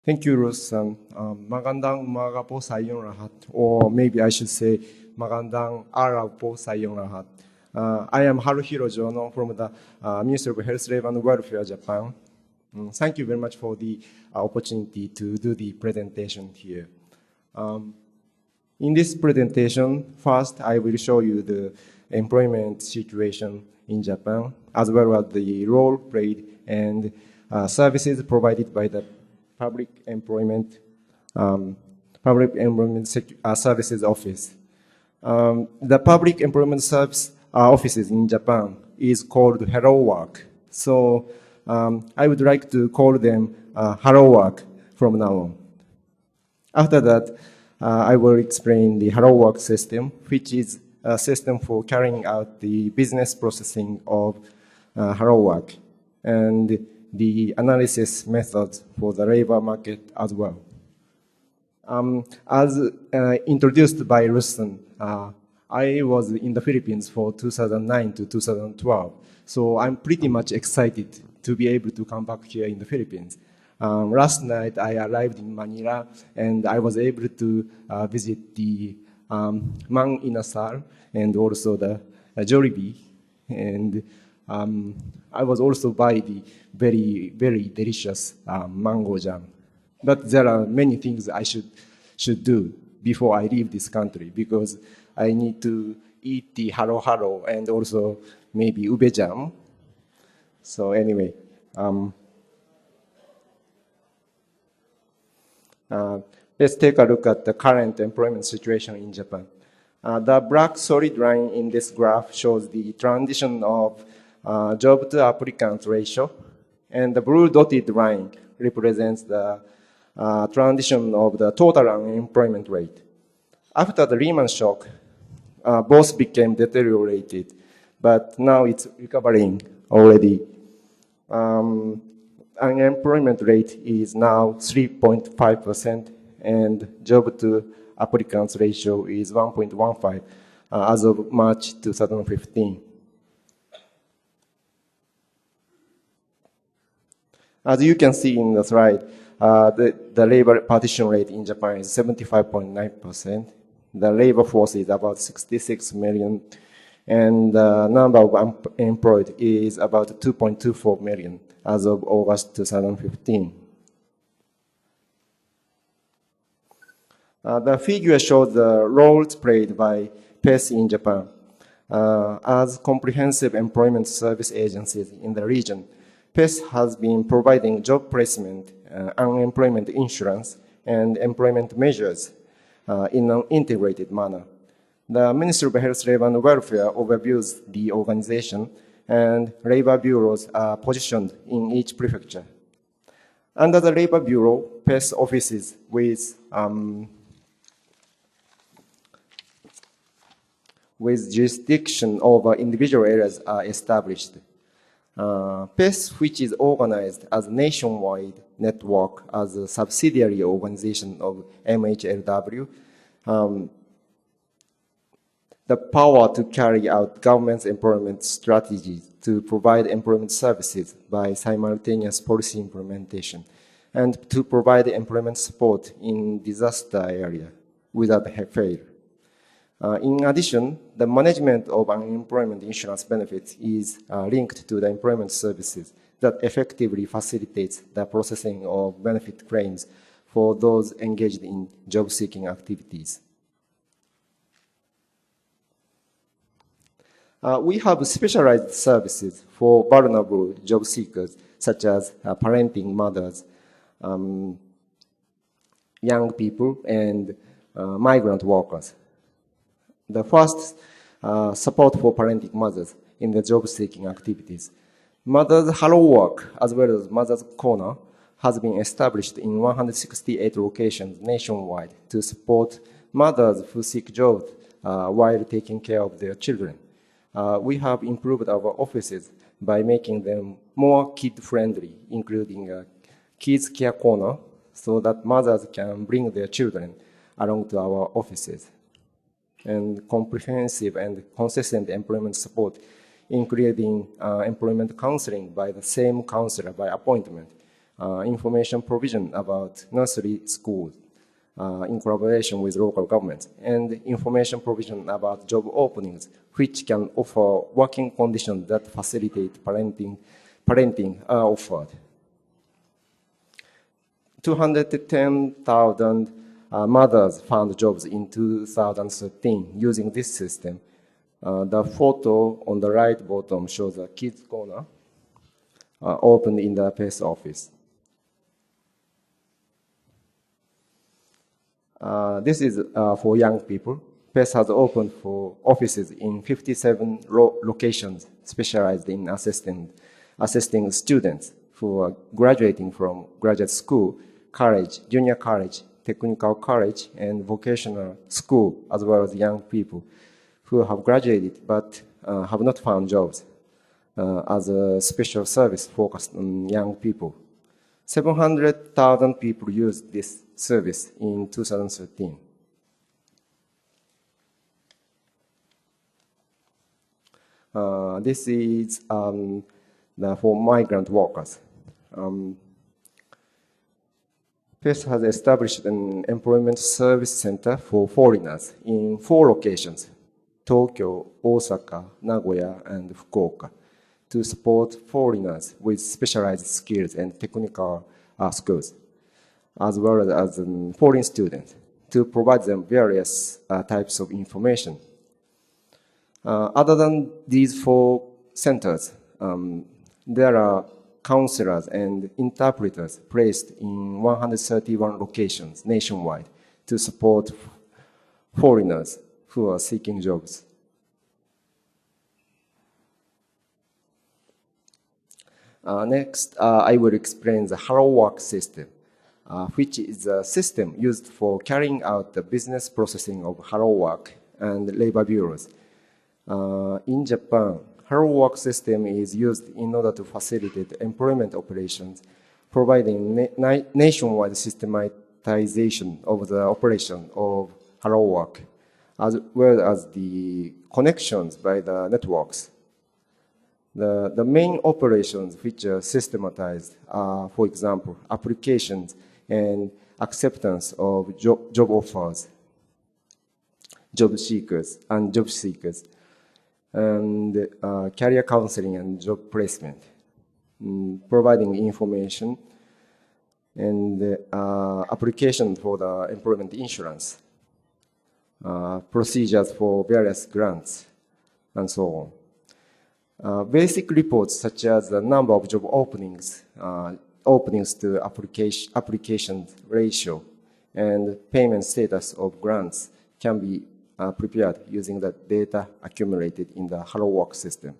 Thank you, Ruth-san. Magandang umaga po sa inyong lahat. Or maybe I should say, magandang araw po sa inyong lahat. I am Haruhiro JONO from the Ministry of Health, Labor and Welfare, Japan. Thank you very much for the opportunity to do the presentation here. In this presentation, first I will show you the employment situation in Japan, as well as the role played and services provided by the Public Employment Services Office. The Public Employment Service offices in Japan is called Hello Work. So I would like to call them Hello Work from now on. After that, I will explain the Hello Work system, which is a system for carrying out the business processing of Hello Work, and the analysis methods for the labor market as well. As introduced by Ruston, I was in the Philippines for 2009 to 2012, so I'm pretty much excited to be able to come back here in the Philippines. Last night I arrived in Manila and I was able to visit the Mang Inasal and also the Jollibee, and I was also by the very, very delicious mango jam. But there are many things I should do before I leave this country, because I need to eat the haro haro and also maybe ube jam. So anyway, let's take a look at the current employment situation in Japan. The black solid line in this graph shows the transition of job to applicant ratio, and the blue dotted line represents the transition of the total unemployment rate. After the Lehman shock, both became deteriorated, but now it's recovering already. Unemployment rate is now 3.5%, and job to applicants ratio is 1.15 as of March 2015. As you can see in the slide, the labor partition rate in Japan is 75.9%. The labor force is about 66 million, and the number of unemployed is about 2.24 million as of August 2015. The figure shows the roles played by PES in Japan. As comprehensive employment service agencies in the region, PES has been providing job placement, unemployment insurance, and employment measures in an integrated manner. The Ministry of Health, Labor and Welfare overviews the organization, and labor bureaus are positioned in each prefecture. Under the Labor Bureau, PES offices with jurisdiction over individual areas are established. PES, which is organized as a nationwide network as a subsidiary organization of MHLW, the power to carry out government's employment strategies to provide employment services by simultaneous policy implementation, and to provide employment support in disaster area without fail. In addition, the management of unemployment insurance benefits is linked to the employment services that effectively facilitates the processing of benefit claims for those engaged in job-seeking activities. We have specialized services for vulnerable job seekers, such as parenting mothers, young people, and migrant workers. The first, support for parenting mothers in the job-seeking activities. Mother's Hello Work, as well as Mother's Corner, has been established in 168 locations nationwide to support mothers who seek jobs while taking care of their children. We have improved our offices by making them more kid-friendly, including a kids care corner, so that mothers can bring their children along to our offices. And comprehensive and consistent employment support, including employment counseling by the same counselor by appointment, information provision about nursery schools in collaboration with local governments, and information provision about job openings, which can offer working conditions that facilitate parenting are offered. 210,000 mothers found jobs in 2013 using this system. The photo on the right bottom shows a kids corner opened in the PES office. This is for young people. PES has opened for offices in 57 locations specialized in assisting students who are graduating from graduate school, college, junior college, technical college, and vocational school, as well as young people who have graduated but have not found jobs as a special service focused on young people. 700,000 people used this service in 2013. This is for migrant workers. PES has established an employment service center for foreigners in 4 locations: Tokyo, Osaka, Nagoya, and Fukuoka, to support foreigners with specialized skills and technical skills, as well as foreign students, to provide them various types of information. Other than these 4 centers, there are counselors and interpreters placed in 131 locations nationwide to support foreigners who are seeking jobs. Next, I will explain the Hello Work system, which is a system used for carrying out the business processing of Hello Work and labor bureaus. In Japan, Hello Work system is used in order to facilitate employment operations, providing nationwide systematization of the operation of Hello Work, as well as the connections by the networks. The main operations which are systematized are, for example, applications and acceptance of job offers, job seekers, and career counseling and job placement, providing information and application for the employment insurance, procedures for various grants, and so on. Basic reports such as the number of job openings, openings to applications ratio, and payment status of grants can be prepared using the data accumulated in the Hello Work system.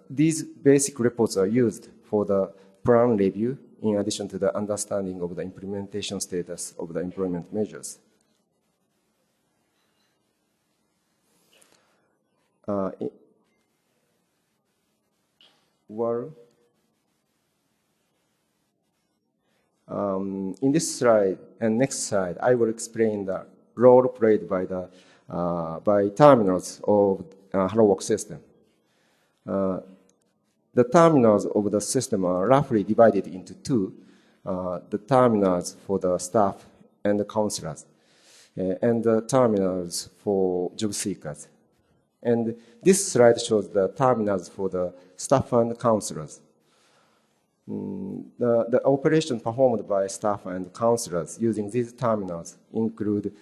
These basic reports are used for the plan review in addition to the understanding of the implementation status of the employment measures. In this slide and next slide, I will explain the role played by terminals of Hello Work system. The terminals of the system are roughly divided into 2: the terminals for the staff and the counselors, and the terminals for job seekers. And this slide shows the terminals for the staff and counselors. The operation performed by staff and counselors using these terminals include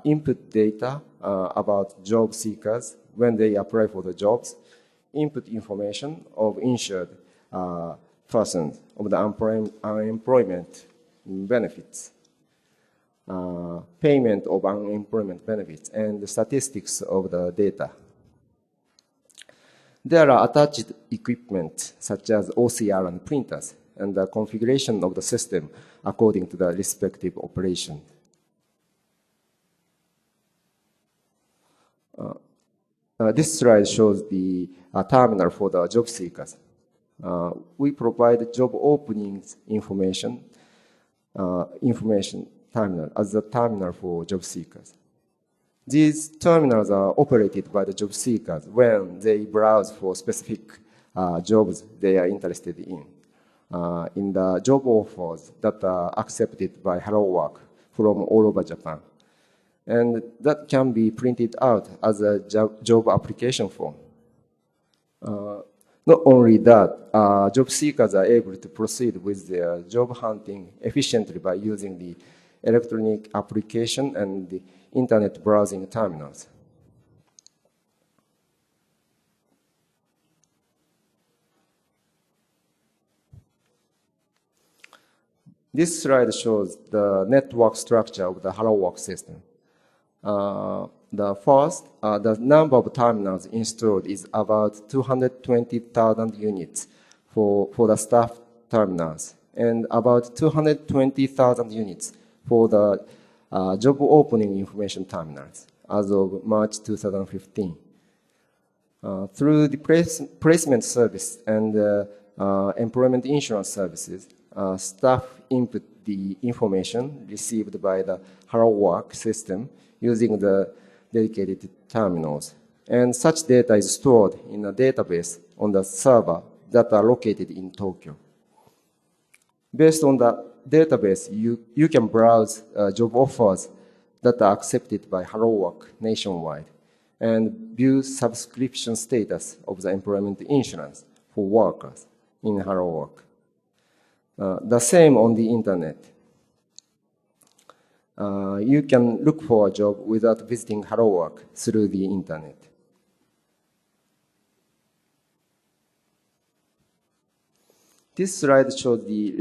input data about job seekers when they apply for the jobs, input information of insured persons of the unemployment benefits, payment of unemployment benefits, and the statistics of the data. There are attached equipment such as OCR and printers, and the configuration of the system according to the respective operation. This slide shows the terminal for the job seekers. We provide job openings information terminal as the terminal for job seekers. These terminals are operated by the job seekers when they browse for specific jobs they are interested in. in the job offers that are accepted by Hello Work from all over Japan. And that can be printed out as a job application form. Not only that, job seekers are able to proceed with their job hunting efficiently by using the electronic application and the internet browsing terminals. This slide shows the network structure of the Hello Work system. The number of terminals installed is about 220,000 units for the staff terminals and about 220,000 units for the job opening information terminals as of March 2015. Through the placement service and employment insurance services, staff input the information received by the Hello Work system using the dedicated terminals. And such data is stored in a database on the server that are located in Tokyo. Based on the database, you can browse job offers that are accepted by Hello Work nationwide and view subscription status of the employment insurance for workers in Hello Work. The same on the internet. You can look for a job without visiting Hello Work through the internet. This slide shows the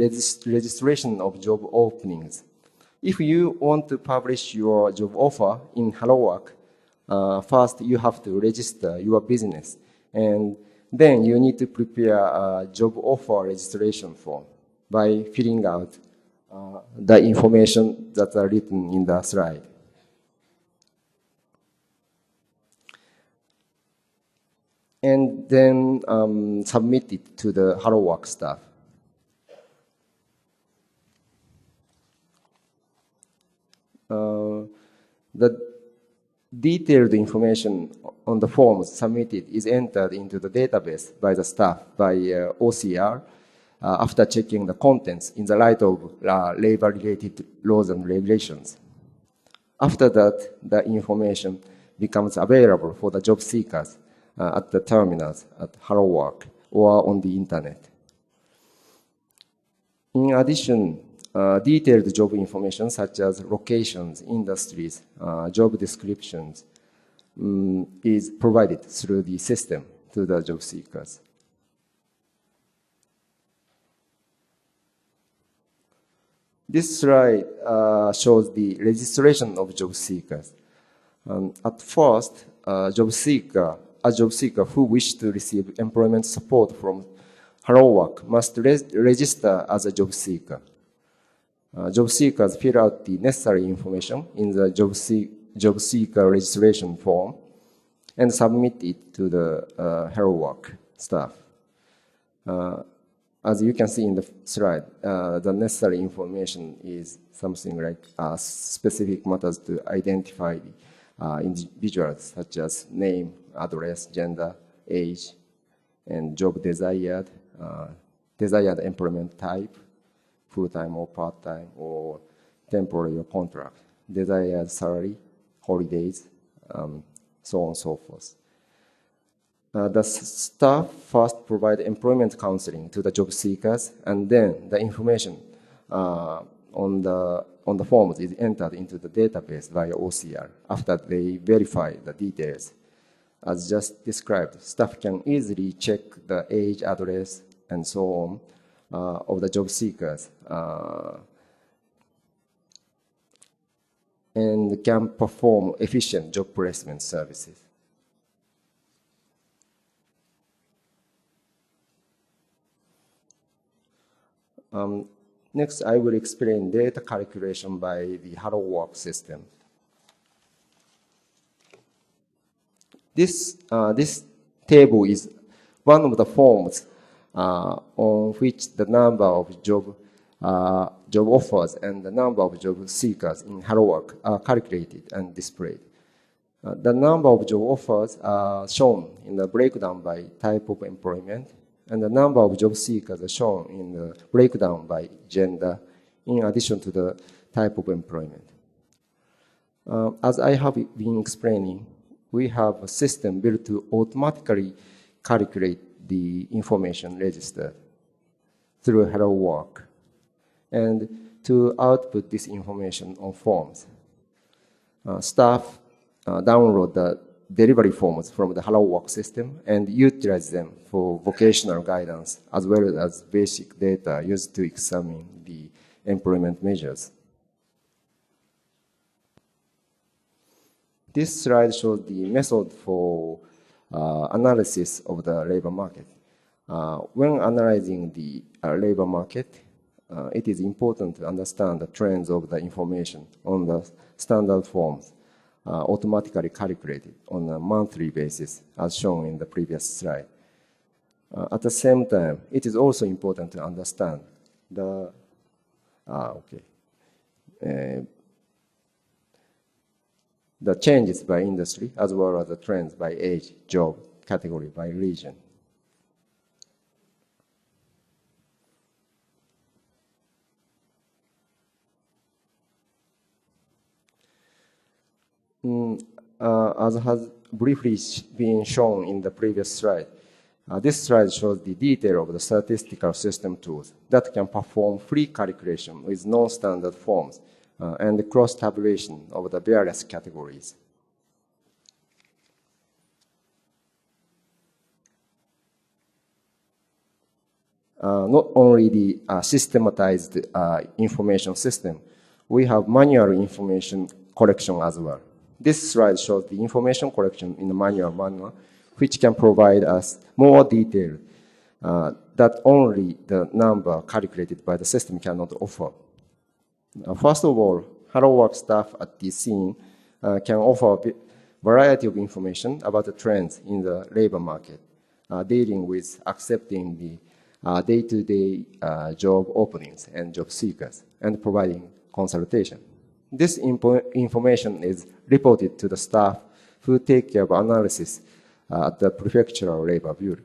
registration of job openings. If you want to publish your job offer in Hello Work, first you have to register your business, and then you need to prepare a job offer registration form by filling out the information that are written in the slide. And then submit it to the Hello Work staff. The detailed information on the forms submitted is entered into the database by the staff by OCR after checking the contents in the light of labor-related laws and regulations. After that, the information becomes available for the job seekers at the terminals at Hello Work or on the internet. In addition, detailed job information such as locations, industries, job descriptions is provided through the system to the job seekers. This slide shows the registration of job seekers. At first, a job seeker who wishes to receive employment support from Hello Work must register as a job seeker. Job seekers fill out the necessary information in the job seeker registration form and submit it to the Hello Work staff. As you can see in the slide, the necessary information is something like specific matters to identify the individuals, such as name, address, gender, age, and job desired, desired employment type, full-time or part-time or temporary or contract, desired salary, holidays, so on and so forth. The staff first provide employment counseling to the job seekers, and then the information on the forms is entered into the database via OCR after they verify the details. As just described, staff can easily check the age, address, and so on of the job seekers and can perform efficient job placement services. Next, I will explain data calculation by the Hello Work system. This table is one of the forms on which the number of job offers and the number of job seekers in Hello Work are calculated and displayed. The number of job offers are shown in the breakdown by type of employment and the number of job seekers are shown in the breakdown by gender, in addition to the type of employment. As I have been explaining, we have a system built to automatically calculate the information registered through Hello Work and to output this information on forms. Staff download the delivery forms from the Hello Work system and utilize them for vocational guidance as well as basic data used to examine the employment measures. This slide shows the method for analysis of the labor market. When analyzing the labor market, it is important to understand the trends of the information on the standard forms automatically calculated on a monthly basis, as shown in the previous slide. At the same time, it is also important to understand the the changes by industry as well as the trends by age, job, category, by region. As has briefly been shown in the previous slide, this slide shows the detail of the statistical system tools that can perform free calculation with non-standard forms and the cross-tabulation of the various categories. Not only the systematized information system, we have manual information collection as well. This slide shows the information collection in the manual manner, which can provide us more detail that only the number calculated by the system cannot offer. First of all, Hello Work staff at the scene can offer a variety of information about the trends in the labor market, dealing with accepting the day-to-day job openings and job seekers, and providing consultation. This information is reported to the staff who take care of analysis at the Prefectural Labor Bureau.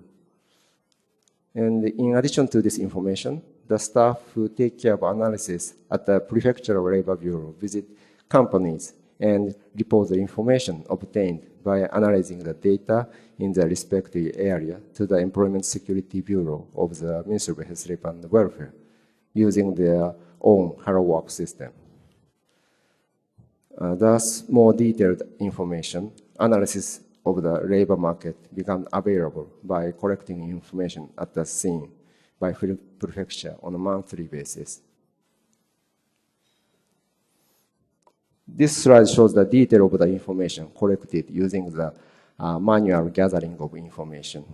And in addition to this information, the staff who take care of analysis at the Prefectural Labor Bureau visit companies and report the information obtained by analyzing the data in the respective area to the Employment Security Bureau of the Ministry of Health, Labor and Welfare using their own Hello Work system. Thus, more detailed information, analysis of the labor market become available by collecting information at the scene by prefecture on a monthly basis. This slide shows the detail of the information collected using the manual gathering of information.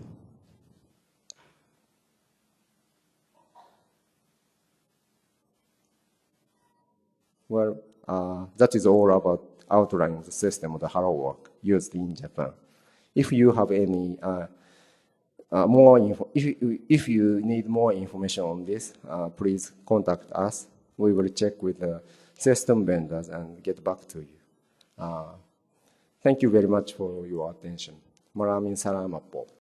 Well, that is all about outlining the system of the Hello Work used in Japan. If you have any if you need more information on this, please contact us. We will check with the system vendors and get back to you. Thank you very much for your attention. Maraming salamat po.